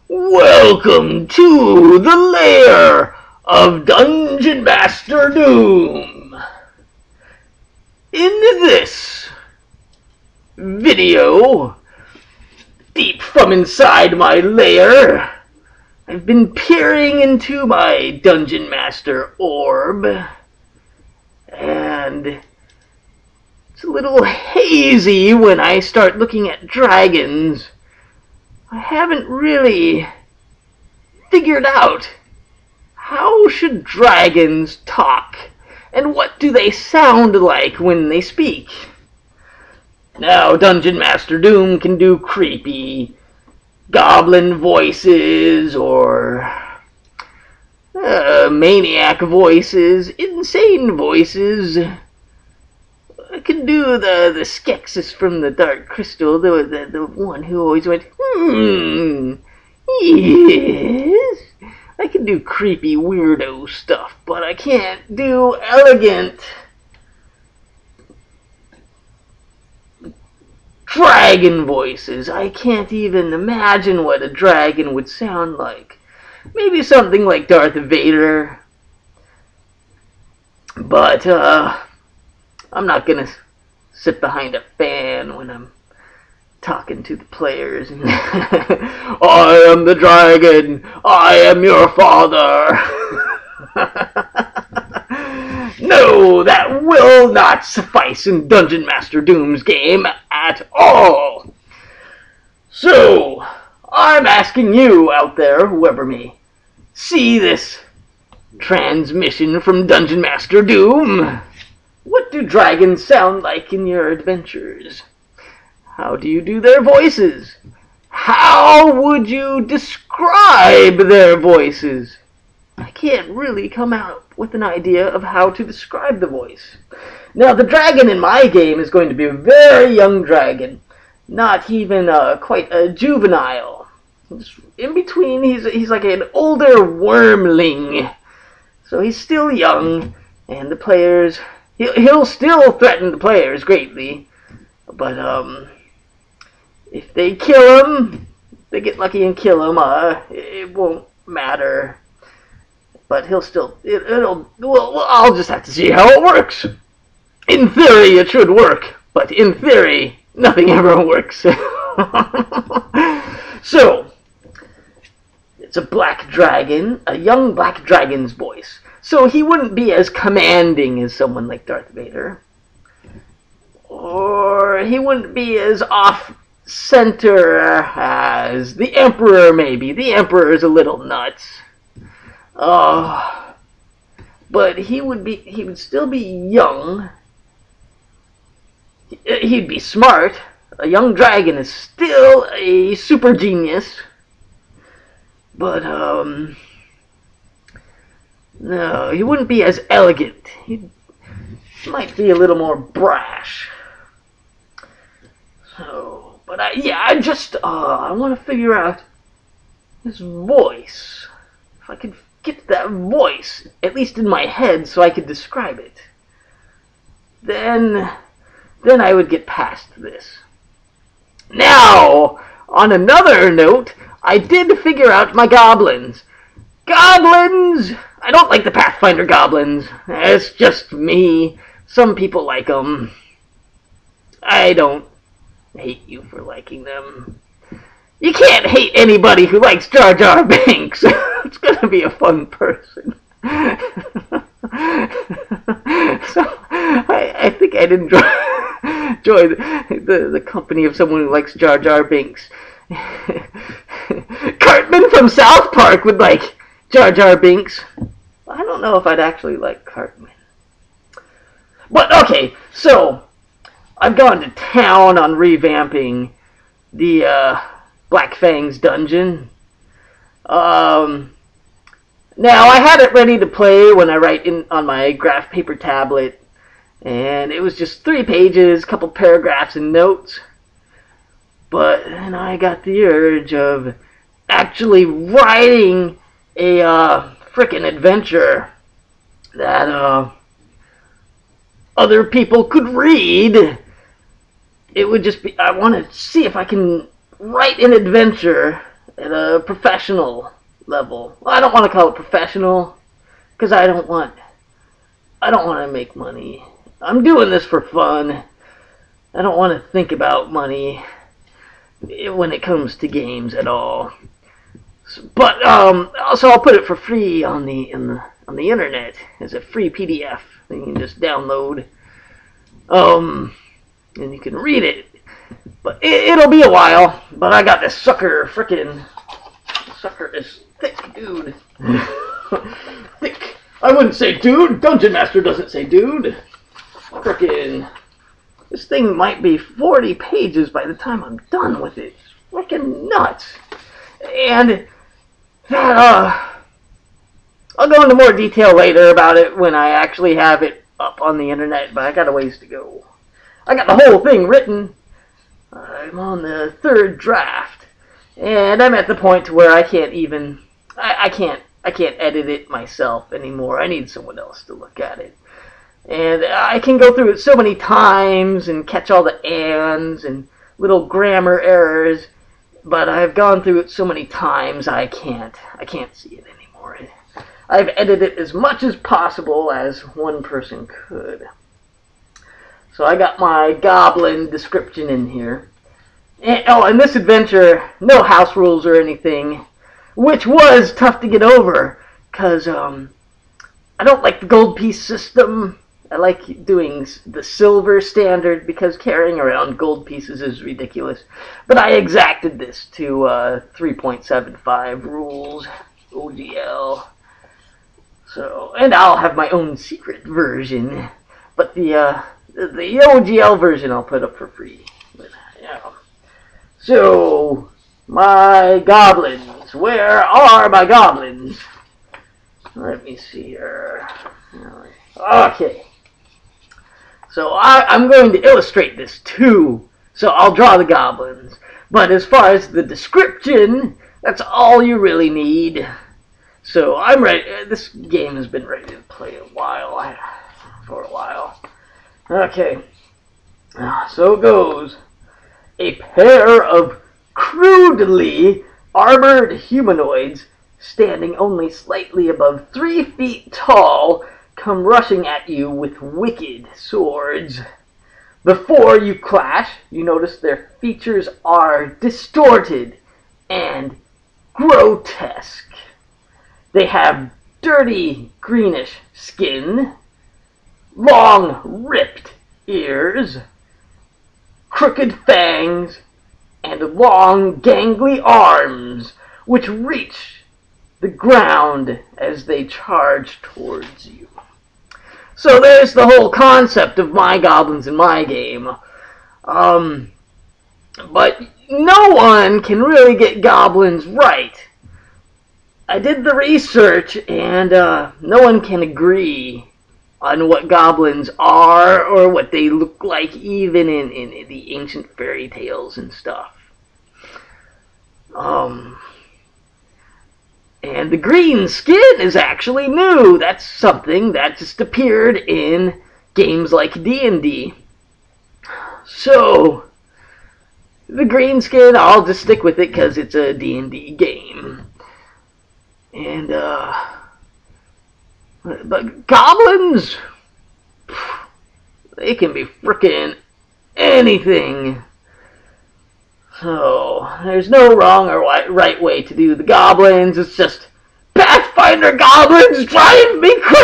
Welcome to the lair of Dungeon Master Doom. In this video, deep from inside my lair, I've been peering into my Dungeon Master orb, and it's a little hazy when I start looking at dragons. I haven't really figured out how should dragons talk and what do they sound like when they speak. Now, Dungeon Master Doom can do creepy goblin voices or maniac voices, insane voices. I can do the Skeksis from the Dark Crystal, the one who always went, yes. I can do creepy weirdo stuff, but I can't do elegant dragon voices. I can't even imagine what a dragon would sound like. Maybe something like Darth Vader, but I'm not gonna sit behind a fan when I'm talking to the players. I am the dragon. I am your father. No, that will not suffice in Dungeon Master Doom's game at all. So, I'm asking you out there, whoever may see this transmission from Dungeon Master Doom, what do dragons sound like in your adventures? How do you do their voices? How would you describe their voices? I can't really come out with an idea of how to describe the voice. Now, the dragon in my game is going to be a very young dragon, not even quite a juvenile. In between, he's like an older wormling. So he's still young, and the players, he'll still threaten the players greatly, but if they kill him, they get lucky and kill him, it won't matter. But he'll still, well, I'll just have to see how it works. In theory, it should work, but in theory, nothing ever works. So, it's a black dragon, a young black dragon's voice. So he wouldn't be as commanding as someone like Darth Vader. Or he wouldn't be as off-center as the Emperor, maybe. The Emperor is a little nuts. But he would still be young. He'd be smart. A young dragon is still a super genius. But, no, he wouldn't be as elegant. He might be a little more brash. So, but I want to figure out his voice. If I could get that voice, at least in my head, so I could describe it, then I would get past this. Now, on another note, I did figure out my goblins. Goblins! I don't like the Pathfinder goblins. It's just me. Some people like them. I don't hate you for liking them. You can't hate anybody who likes Jar Jar Binks. It's gonna be a fun person. So, I think I'd enjoy the company of someone who likes Jar Jar Binks. Cartman from South Park would like Jar Jar Binks. I don't know if I'd actually like Cartman. But, okay, so I've gone to town on revamping the Black Fang's dungeon. Now, I had it ready to play when I write on my graph paper tablet, and it was just 3 pages, a couple paragraphs and notes. But then I got the urge of actually writing a frickin' adventure that other people could read. It would just be, I want to see if I can write an adventure at a professional level. Well, I don't want to call it professional because I don't want to make money. I'm doing this for fun. I don't want to think about money when it comes to games at all. But also I'll put it for free on the internet as a free PDF that you can just download. And you can read it. But it'll be a while. But I got this sucker is thick, dude. Thick. I wouldn't say dude. Dungeon Master doesn't say dude. Frickin'. This thing might be 40 pages by the time I'm done with it. It's frickin' nuts. And that, I'll go into more detail later about it when I actually have it up on the internet, but I got a ways to go. I got the whole thing written. I'm on the 3rd draft. And I'm at the point to where I can't even, I can't edit it myself anymore. I need someone else to look at it. And I can go through it so many times and catch all the ands and little grammar errors, but I've gone through it so many times I can't see it anymore. I've edited it as much as possible as one person could. So I got my goblin description in here. And this adventure, no house rules or anything, which was tough to get over, because I don't like the gold piece system. I like doing the silver standard because carrying around gold pieces is ridiculous. But I exacted this to 3.75 rules, OGL. So, and I'll have my own secret version. But the OGL version I'll put up for free. But, yeah. So, my goblins. Where are my goblins? Let me see here. Okay. So I'm going to illustrate this too. So I'll draw the goblins. But as far as the description, that's all you really need. So I'm ready. This game has been ready to play for a while. Okay. So it goes. A pair of crudely armored humanoids standing only slightly above 3 feet tall come rushing at you with wicked swords. Before you clash, you notice their features are distorted and grotesque. They have dirty greenish skin, long ripped ears, crooked fangs, and long gangly arms which reach the ground as they charge towards you. So there's the whole concept of my goblins in my game. But no one can really get goblins right. I did the research, and no one can agree on what goblins are or what they look like, even in the ancient fairy tales and stuff. And the green skin is actually new. That's something that just appeared in games like D&D. So, the green skin, I'll just stick with it because it's a D&D game. And, but goblins, they can be frickin' anything. So, there's no wrong or right way to do the goblins. It's just, Pathfinder goblins drive me crazy!